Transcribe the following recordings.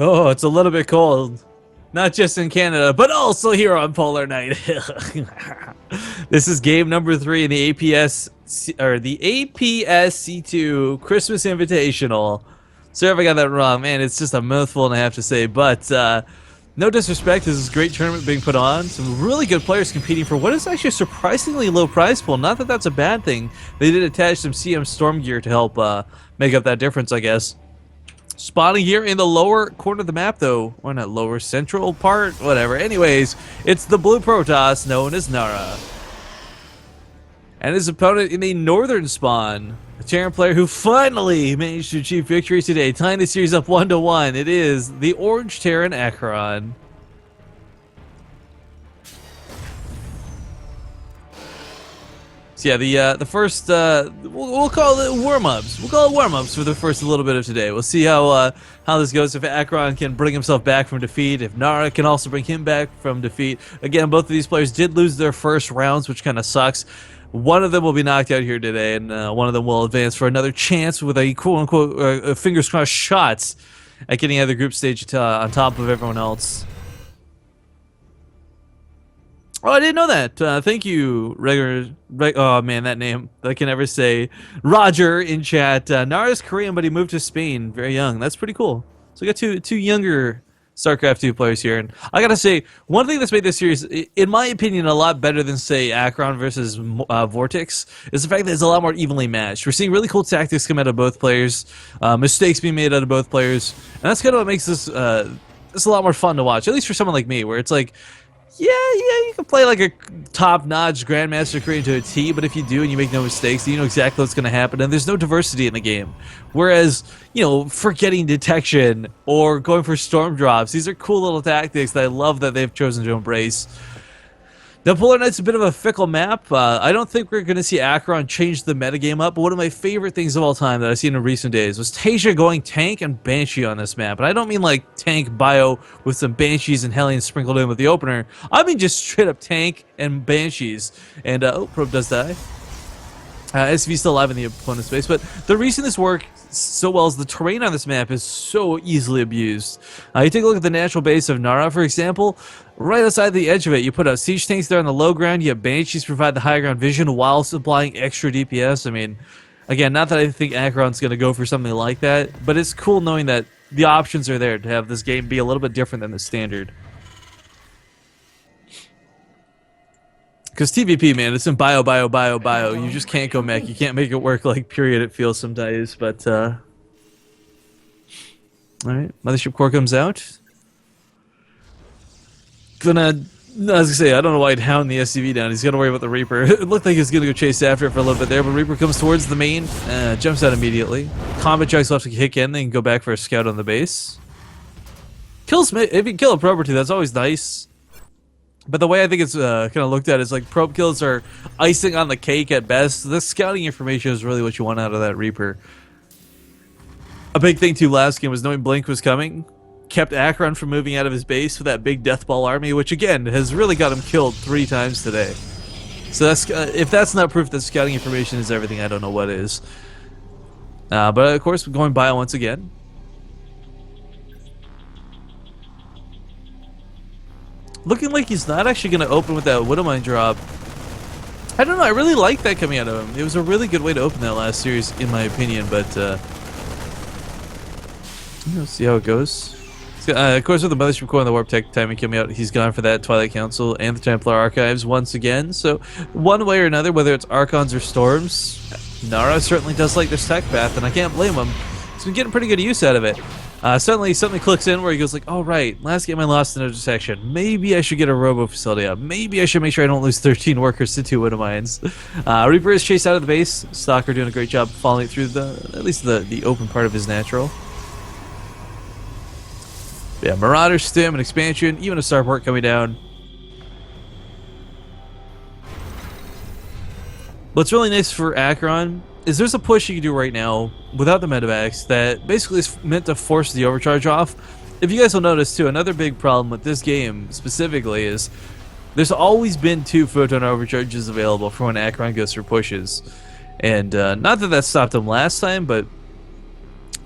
Oh, it's a little bit cold. Not just in Canada, but also here on Polar Night. This is game number 3 in the the APSC2 Christmas Invitational. Sorry if I got that wrong, man. It's just a mouthful and I have to say, but no disrespect. This is a great tournament being put on. Some really good players competing for what is actually a surprisingly low prize pool. Not that that's a bad thing. They did attach some CM Storm gear to help make up that difference, I guess. Spawning here in the lower corner of the map, though. Or not lower central part? Whatever. Anyways, it's the blue Protoss known as Nara. And his opponent in the northern spawn. A Terran player who finally managed to achieve victory today, tying the series up 1-1. It is the orange Terran Aqueron. So yeah, the first we'll call it warm-ups. We'll call it warm-ups for the first little bit of today. We'll see how this goes. If Aqueron can bring himself back from defeat, if Nara can also bring him back from defeat. Again, both of these players did lose their first rounds, which kind of sucks. One of them will be knocked out here today, and one of them will advance for another chance with a quote-unquote fingers crossed shots at getting out of the group stage on top of everyone else. Oh, I didn't know that. Thank you, oh man, that name I can never say. Roger in chat. Nara's Korean, but he moved to Spain very young. That's pretty cool. So we got two younger StarCraft 2 players here, and I gotta say, one thing that's made this series, in my opinion, a lot better than say Aqueron versus Vortex is the fact that it's a lot more evenly matched. We're seeing really cool tactics come out of both players, mistakes being made out of both players, and that's kind of what makes this a lot more fun to watch. At least for someone like me, where it's like, yeah, you can play like a top-notch Grandmaster Korean to a T, but if you do and you make no mistakes, you know exactly what's going to happen, and there's no diversity in the game. Whereas, you know, forgetting detection or going for storm drops, these are cool little tactics that I love that they've chosen to embrace. Now, Polar Night's a bit of a fickle map. I don't think we're going to see Aqueron change the metagame up, but one of my favorite things of all time that I've seen in recent days was Tasia going tank and Banshee on this map. And I don't mean like tank bio with some Banshees and Hellions sprinkled in with the opener. I mean just straight up tank and Banshees. And, oh, Probe does die. SV still alive in the opponent's space, but the reason this works so well is the terrain on this map is so easily abused. You take a look at the natural base of Nara, for example. Right outside the edge of it, you put out siege tanks there on the low ground. You have Banshees provide the high ground vision while supplying extra DPS. I mean, again, not that I think Aqueron's going to go for something like that, but it's cool knowing that the options are there to have this game be a little bit different than the standard. Because TVP, man, it's in bio. You just can't go mech. You can't make it work like period, it feels sometimes. But, alright, Mothership Core comes out. I was gonna say, I don't know why he'd hound the SCV down. He's gonna worry about the Reaper. It looked like he was gonna go chase after it for a little bit there, but Reaper comes towards the main, jumps out immediately. Combat Jugs left to kick in, then go back for a scout on the base. Kills, if you can kill a probe or two, that's always nice. But the way I think it's kind of looked at is like probe kills are icing on the cake at best. The scouting information is really what you want out of that Reaper. A big thing too last game was knowing Blink was coming. Kept Aqueron from moving out of his base with that big Deathball army, which again has really got him killed 3 times today. So that's if that's not proof that scouting information is everything, I don't know what is. But of course, we're going bio once again. Looking like he's not actually going to open with that Widowmine drop. I don't know, I really like that coming out of him. It was a really good way to open that last series, in my opinion, but we'll see how it goes. Of course, with the Mothership Core and the Warp Tech timing coming out, he's gone for that Twilight Council and the Templar Archives once again. So, one way or another, whether it's Archons or Storms, Nara certainly does like this tech path, and I can't blame him. He's been getting pretty good use out of it. Suddenly something clicks in where he goes like, all right, last game I lost in a section. Maybe I should get a robo facility up. Maybe I should make sure I don't lose 13 workers to 2 Widowmines. Reaper is chased out of the base. Stalker doing a great job following through at least the open part of his natural. Yeah, Marauder, Stim, an expansion, even a starport coming down. What's really nice for Aqueron is there's a push you can do right now without the medevacs that basically is meant to force the overcharge off. If you guys will notice too, another big problem with this game specifically is there's always been 2 photon overcharges available for when Aqueron goes for pushes. And not that stopped him last time, but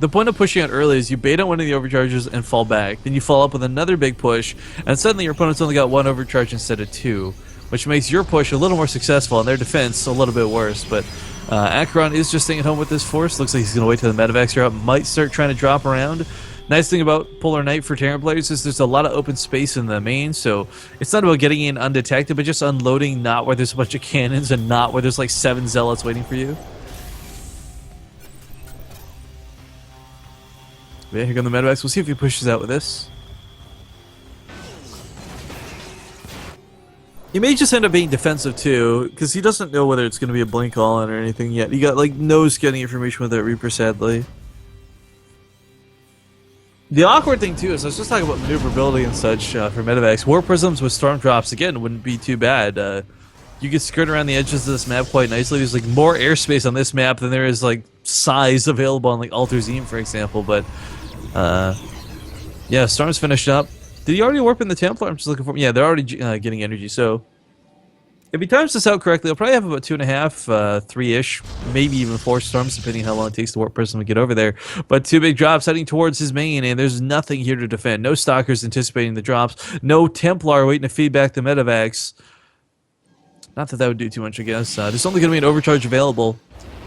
The point of pushing out early is you bait out one of the overcharges and fall back. Then you follow up with another big push, and suddenly your opponent's only got one overcharge instead of two, which makes your push a little more successful and their defense a little bit worse. But Aqueron is just staying at home with this force. Looks like he's going to wait till the medevacs are up. Might start trying to drop around. Nice thing about Polar Knight for Terran players is there's a lot of open space in the main, so it's not about getting in undetected, but just unloading not where there's a bunch of cannons and not where there's like 7 zealots waiting for you. Yeah, here come the medevacs. We'll see if he pushes out with this. He may just end up being defensive too, because he doesn't know whether it's going to be a blink all-in or anything yet. He got like no scanning information with that Reaper, sadly. The awkward thing too is I was just talking about maneuverability and such for medevacs. War prisms with storm drops again wouldn't be too bad. You could skirt around the edges of this map quite nicely. There's like more airspace on this map than there is like size available on like Alter Zim, for example. But yeah, storm's finished up. Did he already warp in the Templar? I'm just looking for. Yeah, they're already getting energy. So if he times this out correctly, he'll probably have about 2.5, 3-ish, maybe even 4 storms, depending how long it takes the warp prism to get over there. But 2 big drops heading towards his main, and there's nothing here to defend. No stalkers anticipating the drops. No Templar waiting to feed back the medevacs. Not that that would do too much, I guess. There's only going to be an overcharge available.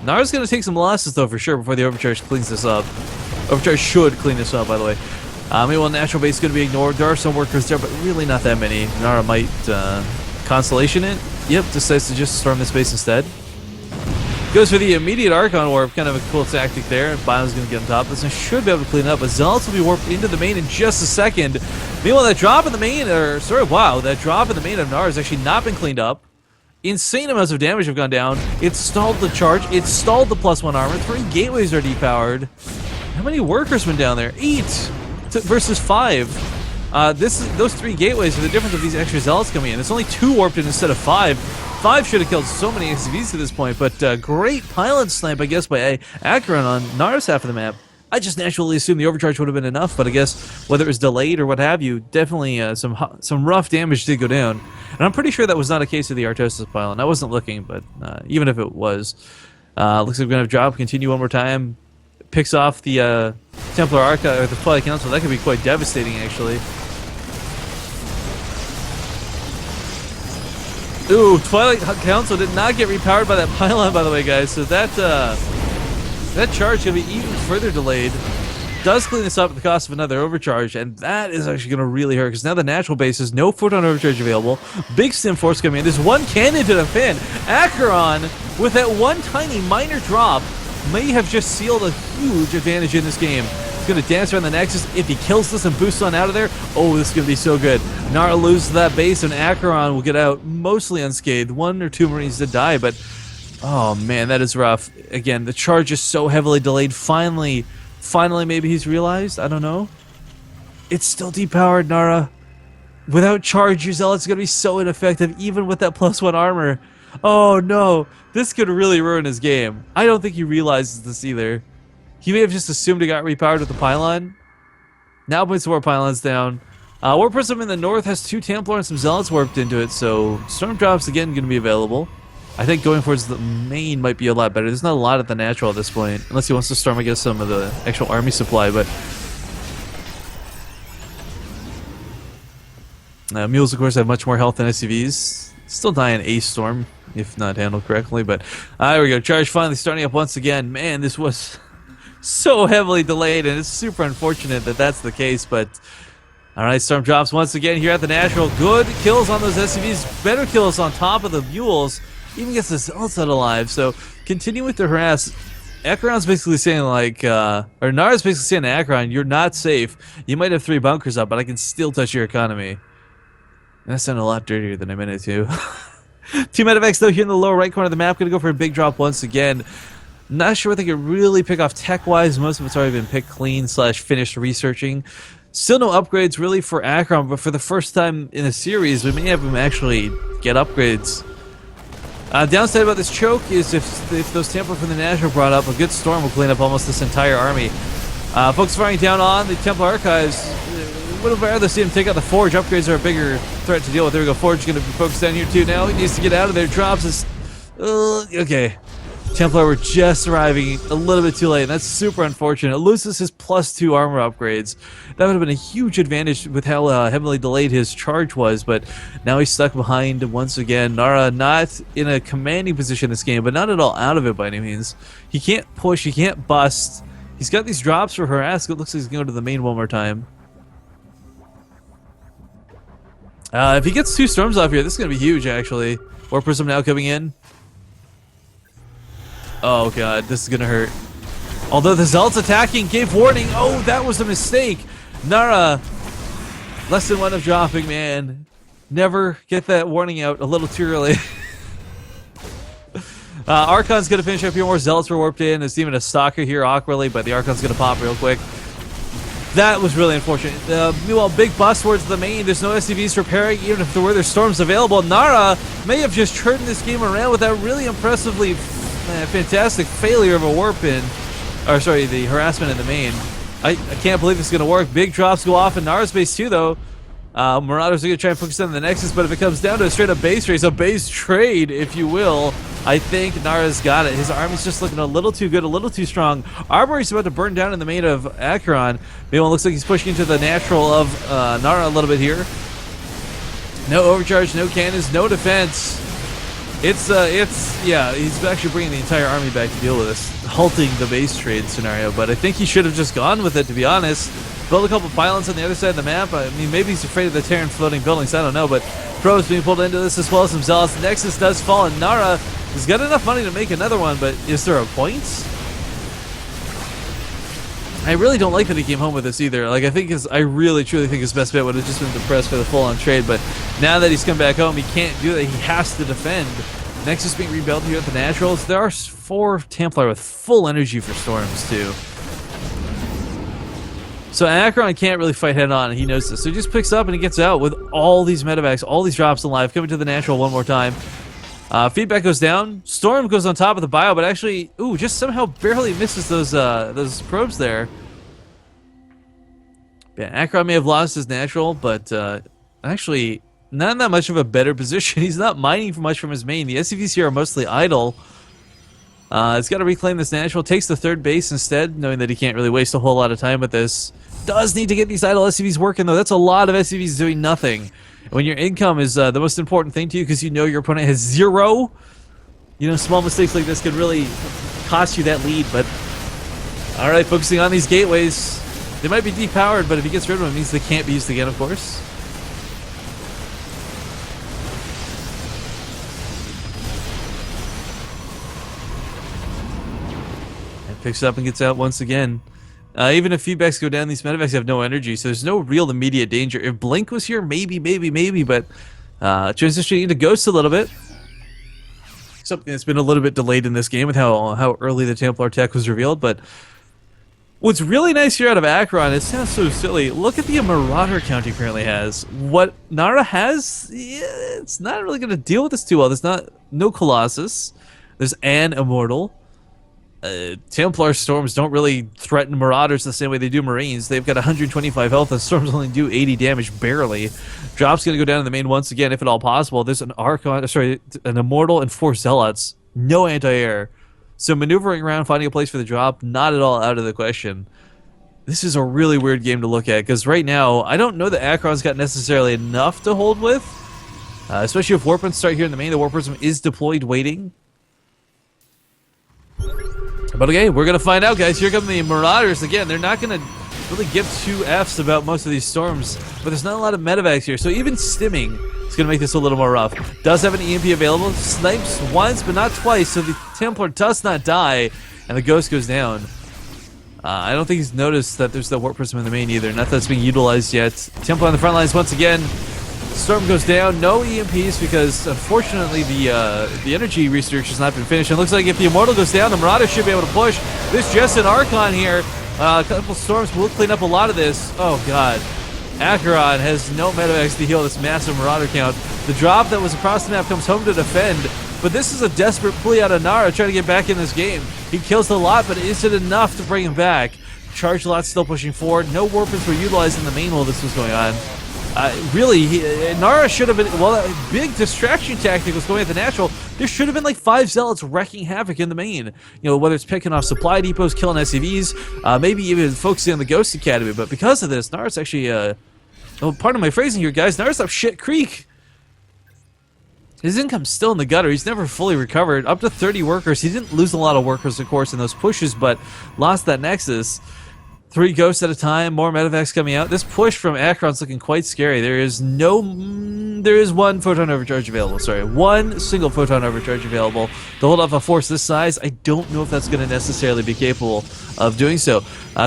Nara's going to take some losses, though, for sure, before the overcharge cleans this up. Overcharge should clean this up, by the way. Meanwhile, natural base is going to be ignored. There are some workers there, but really not that many. Nara might constellation it. Yep, decides to just storm this base instead. Goes for the immediate Archon warp, kind of a cool tactic there. Bio's going to get on top of this and should be able to clean it up. But Zealots will be warped into the main in just a second. Meanwhile, that drop in the main, that drop in the main of Nara has actually not been cleaned up. Insane amounts of damage have gone down. It stalled the charge. It stalled the +1 armor. 3 gateways are depowered. How many workers went down there? 8 versus 5. Those 3 gateways are the difference of these extra zealots coming in. It's only 2 warped in instead of 5. 5 should have killed so many SCVs to this point, but great pilot snipe, I guess, by Aqueron on Nara's half of the map. I just naturally assumed the overcharge would have been enough, but I guess whether it was delayed or what have you, definitely some rough damage did go down. And I'm pretty sure that was not a case of the Artosis pylon. I wasn't looking, but even if it was, looks like we're going to have drop, continue one more time. Picks off the Templar Arca, or the Twilight Council. That could be quite devastating, actually. Ooh, Twilight Council did not get repowered by that pylon, by the way, guys. So that charge is going to be even further delayed. Does clean this up at the cost of another overcharge, and that is actually going to really hurt, because now the natural base has no photon overcharge available. Big stim force coming in. There's 1 cannon to defend. Aqueron, with that one tiny minor drop, may have just sealed a huge advantage in this game. He's going to dance around the Nexus. If he kills this and boosts on out of there, oh, this is going to be so good. Nara loses that base, and Aqueron will get out mostly unscathed. 1 or 2 Marines did die, but oh man, that is rough. Again, the charge is so heavily delayed. Finally, maybe he's realized. I don't know. It's still depowered, Nara. Without charge, your Zealot's going to be so ineffective, even with that +1 armor. Oh no, this could really ruin his game. I don't think he realizes this either. He may have just assumed he got repowered with the pylon. Now puts more pylons down. Warp Prism in the north has 2 Templar and some Zealots warped into it, so Storm Drops again going to be available. I think going towards the main might be a lot better. There's not a lot at the natural at this point, unless he wants to storm, I guess, some of the actual army supply, but mules, of course, have much more health than SCVs. Still die in a storm, if not handled correctly, but there we go. Charge finally starting up once again. Man, this was so heavily delayed, and it's super unfortunate that that's the case, but alright, Storm drops once again here at the Natural. Good kills on those SCVs, better kills on top of the mules, even gets the Zealots out alive, so continue with the harass. Aqueron's basically saying, like, or Nara's basically saying to Aqueron, you're not safe. You might have 3 bunkers up, but I can still touch your economy. That sounded a lot dirtier than I meant it to. 2 medevacs, though, here in the lower right corner of the map. Going to go for a big drop once again. Not sure what they could really pick off tech-wise. Most of it's already been picked clean / finished researching. Still no upgrades, really, for Aqueron, but for the first time in the series, we may have him actually get upgrades. Downside about this choke is if those Templar from the National brought up, a good storm will clean up almost this entire army. Folks firing down on the Templar Archives. Would have rather see him take out the Forge. Upgrades are a bigger threat to deal with. There we go. Forge is going to be focused down here too now. He needs to get out of there. Drops his... okay. Templar were just arriving a little bit too late, and that's super unfortunate. It loses his +2 armor upgrades. That would have been a huge advantage with how heavily delayed his charge was, but now he's stuck behind once again. Nara not in a commanding position this game, but not at all out of it by any means. He can't push, he can't bust. He's got these drops for harass. It looks like he's going to go to the main one more time. If he gets 2 storms off here, this is going to be huge, actually. Warp Prism now coming in. Oh god, this is gonna hurt. Although the Zealot's attacking gave warning. Oh, that was a mistake. Nara, less than 1 of dropping, man. Never get that warning out a little too early. Archon's gonna finish up here. More Zealots were warped in. There's even a Stalker here awkwardly, but the Archon's gonna pop real quick. That was really unfortunate. Meanwhile, big bust towards the main. There's no SCVs repairing, even if there were storms available. Nara may have just turned this game around with that really impressively fantastic failure of a warp in, or sorry, the harassment in the main. I can't believe this is going to work. Big drops go off in Nara's base too, though. Marauders are going to try and focus on the Nexus, but if it comes down to a straight up base race, a base trade, if you will, I think Nara's got it. His army's just looking a little too good, a little too strong. Armory's about to burn down in the main of Aqueron. Meanwhile, looks like he's pushing into the natural of Nara a little bit here. No overcharge, no cannons, no defense. Yeah, he's actually bringing the entire army back to deal with this, halting the base trade scenario, but I think he should have just gone with it, to be honest. Build a couple pylons on the other side of the map. I mean, maybe he's afraid of the Terran floating buildings, I don't know, but Pro's being pulled into this as well as some Zealots. Nexus does fall, and Nara has got enough money to make another one, but is there a point? I really don't like that he came home with this either. Like, I really truly think his best bet would have just been to press for the full-on trade, but now that he's come back home, he can't do that. He has to defend. Nexus being rebuilt here at the Naturals. There are 4 Templar with full energy for storms, too. So Aqueron can't really fight head-on, and he knows this. So he just picks up and he gets out with all these medevacs, all these drops alive, coming to the Natural one more time. Feedback goes down. Storm goes on top of the bio, but actually, ooh, just somehow barely misses those probes there. Yeah, Aqueron may have lost his natural, but actually, not in that much of a better position. He's not mining for much from his main. The SCVs here are mostly idle. He's got to reclaim this natural. Takes the 3rd base instead, knowing that he can't really waste a whole lot of time with this. Does need to get these idle SCVs working, though. That's a lot of SCVs doing nothing. When your income is the most important thing to you because you know your opponent has 0, you know, small mistakes like this can really cost you that lead. But, all right, focusing on these gateways. They might be depowered, but if he gets rid of them, it means they can't be used again, of course. And picks up and gets out once again. Even if feedbacks go down, these medevacs have no energy, so there's no real immediate danger. If Blink was here, maybe, but transitioning into Ghost a little bit. Something that's been a little bit delayed in this game with how early the Templar tech was revealed, but what's really nice here out of Aqueron, it sounds so silly, look at the Marauder count he currently has. What Nara has, yeah, it's not really going to deal with this too well. There's no Colossus, there's an Immortal. Templar Storms don't really threaten Marauders the same way they do Marines. They've got 125 health, and Storms only do 80 damage, barely. Drop's going to go down in the main once again, if at all possible. There's an an Immortal and 4 Zealots. No anti-air. So maneuvering around, finding a place for the drop, not at all out of the question. This is a really weird game to look at, because right now, I don't know that Aqueron's got necessarily enough to hold with. Especially if Warpins start here in the main. The Warp Prism is deployed, waiting. But okay, we're going to find out, guys. Here come the Marauders. Again, they're not going to really give 2 Fs about most of these storms, but there's not a lot of medevacs here, so even stimming is going to make this a little more rough. Does have an EMP available. Snipes once, but not twice, so the Templar does not die, and the Ghost goes down. I don't think he's noticed that there's the Warp Prism in the main either. Not that it's being utilized yet. Templar on the front lines once again. Storm goes down, no EMPs because unfortunately the energy research has not been finished. And it looks like if the Immortal goes down, the Marauder should be able to push. There's just an Archon here. A couple storms will clean up a lot of this. Oh god. Aqueron has no medevacs to heal this massive Marauder count. The drop that was across the map comes home to defend, but this is a desperate plea out of Nara trying to get back in this game. He kills the lot, but is it enough to bring him back? Charge lot still pushing forward. No Warpins were utilized in the main while this was going on. Really, Nara should have been, well, that big distraction tactic was going at the natural. There should have been like 5 zealots wrecking havoc in the main. You know, whether it's picking off supply depots, killing SCVs, maybe even focusing on the Ghost Academy. But because of this, Nara's actually, oh, pardon my phrasing here, guys, Nara's up shit creek. His income's still in the gutter. He's never fully recovered. Up to 30 workers. He didn't lose a lot of workers, of course, in those pushes, but lost that Nexus. 3 ghosts at a time, more medevacs coming out. This push from Aqueron's looking quite scary. There is one photon overcharge available. Sorry, one single photon overcharge available to hold off a force this size. I don't know if that's going to necessarily be capable of doing so.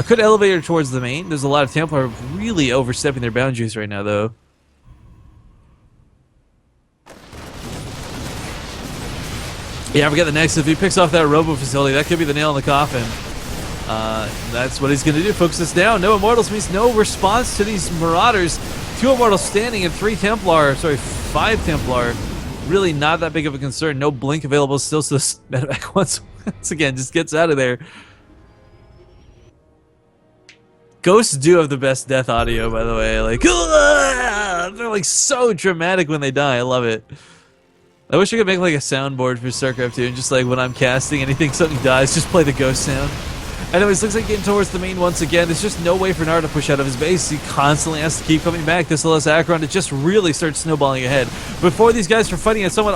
Could elevate her towards the main. There's a lot of Templar really overstepping their boundaries right now, though. Yeah, forget the next. If he picks off that robo facility, that could be the nail in the coffin. That's what he's going to do. Focus this down. No Immortals means no response to these Marauders. 2 Immortals standing and 3 Templar. Sorry, 5 Templar. Really not that big of a concern. No Blink available still, so this medevac once again just gets out of there. Ghosts do have the best death audio, by the way. Like, they're like so dramatic when they die. I love it. I wish I could make like a soundboard for StarCraft 2 and just like when I'm casting anything, something dies, just play the ghost sound. Anyways, looks like getting towards the main once again. There's just no way for Nara to push out of his base. He constantly has to keep coming back. This allows Aqueron to just really start snowballing ahead. Before these guys are fighting a somewhat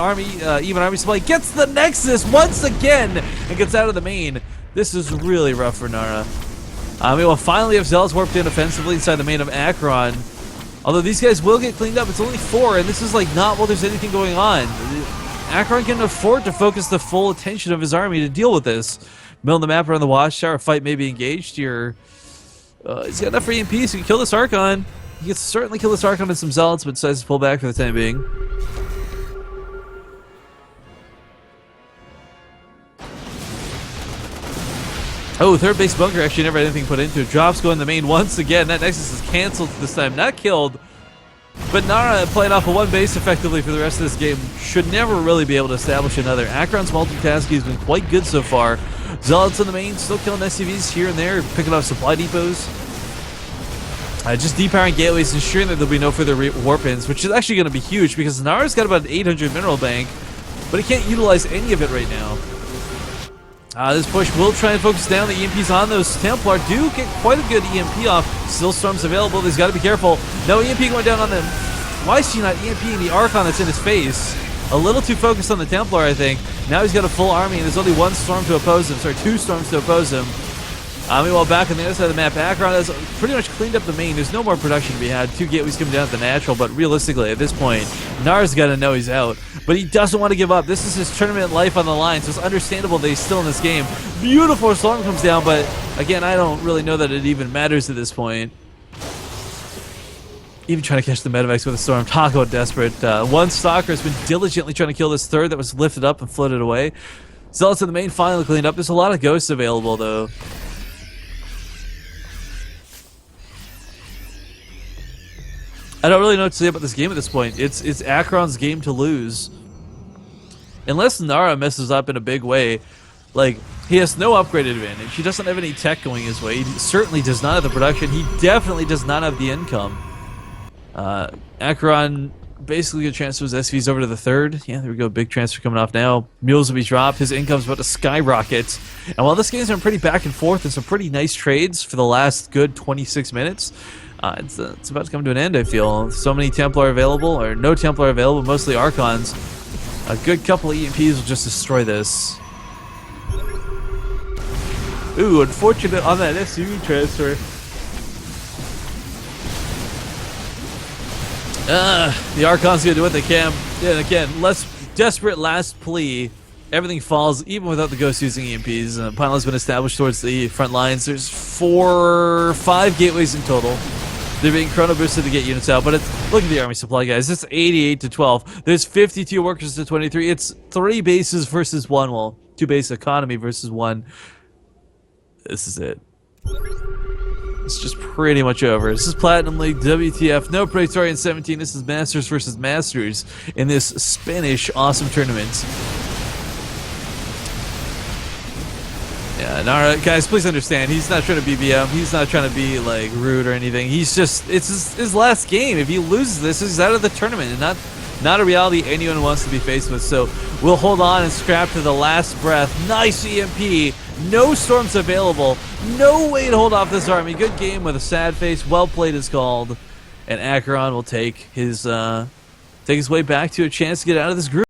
even army supply, gets the Nexus once again and gets out of the main. This is really rough for Nara. We will finally have Zealots warped in offensively inside the main of Aqueron. Although these guys will get cleaned up, it's only 4, and this is like not while there's anything going on. Aqueron can afford to focus the full attention of his army to deal with this. Middle of the map around the Watchtower, fight may be engaged here. He's got enough for EMP, so he can kill this Archon. He can certainly kill this Archon and some Zealots, but decides to pull back for the time being. Oh, third base bunker actually never had anything put into it. Drops go in the main once again. That Nexus is canceled this time, not killed. But Nara playing off of 1 base effectively for the rest of this game should never really be able to establish another. Aqueron's multitasking has been quite good so far. Zealots in the main, still killing SCVs here and there, picking off supply depots. Just depowering gateways, ensuring that there'll be no further warp-ins, which is actually going to be huge because Nara's got about an 800 mineral bank, but he can't utilize any of it right now. This push will try and focus down the EMPs on those Templar. Do get quite a good EMP off. Still storms available. He's got to be careful. No EMP going down on them. Why is he not EMPing the Archon that's in his face? A little too focused on the Templar, I think. Now he's got a full army, and there's only 1 storm to oppose him. Sorry, 2 storms to oppose him. Meanwhile, back on the other side of the map, Aqueron has pretty much cleaned up the main. There's no more production to be had. 2 gateways coming down at the natural, but realistically, at this point, Nara's got to know he's out. But he doesn't want to give up. This is his tournament life on the line, so it's understandable that he's still in this game. Beautiful storm comes down, but again, I don't really know that it even matters at this point. Even trying to catch the medevacs with a storm. Talk about desperate. 1 Stalker has been diligently trying to kill this 3rd that was lifted up and floated away. Zealots in the main finally cleaned up. There's a lot of ghosts available, though. I don't really know what to say about this game at this point. It's Aqueron's game to lose. Unless Nara messes up in a big way, like, he has no upgrade advantage. He doesn't have any tech going his way. He certainly does not have the production. He definitely does not have the income. Aqueron basically transfers SVs over to the 3rd. Yeah, there we go. Big transfer coming off now. Mules will be dropped. His income's about to skyrocket. And while this game's been pretty back and forth and some pretty nice trades for the last good 26 minutes, it's about to come to an end, I feel. So many Templar available, or no Templar available, mostly Archons. A good couple of EMPs will just destroy this. Ooh, unfortunate on that SUV transfer. The Archon's gonna do what they can. Yeah, again, less desperate last plea. Everything falls, even without the Ghost using EMPs. Pylon has been established towards the front lines. There's 5 gateways in total. They're being chrono boosted to get units out, but look at the army supply, guys. It's 88 to 12. There's 52 workers to 23. It's 3 bases versus 1. Well, 2 base economy versus 1. This is it. It's just pretty much over. This is Platinum League, WTF, no Praetorian 17. This is Masters versus Masters in this Spanish awesome tournament. Yeah, Nara, guys, please understand. He's not trying to be BM. He's not trying to be like rude or anything. He's just—it's his last game. If he loses this, he's out of the tournament, and not a reality anyone wants to be faced with. So we'll hold on and scrap to the last breath. Nice EMP. No storms available. No way to hold off this army. Good game with a sad face. Well played is called, and Aqueron will take his way back to a chance to get out of this group.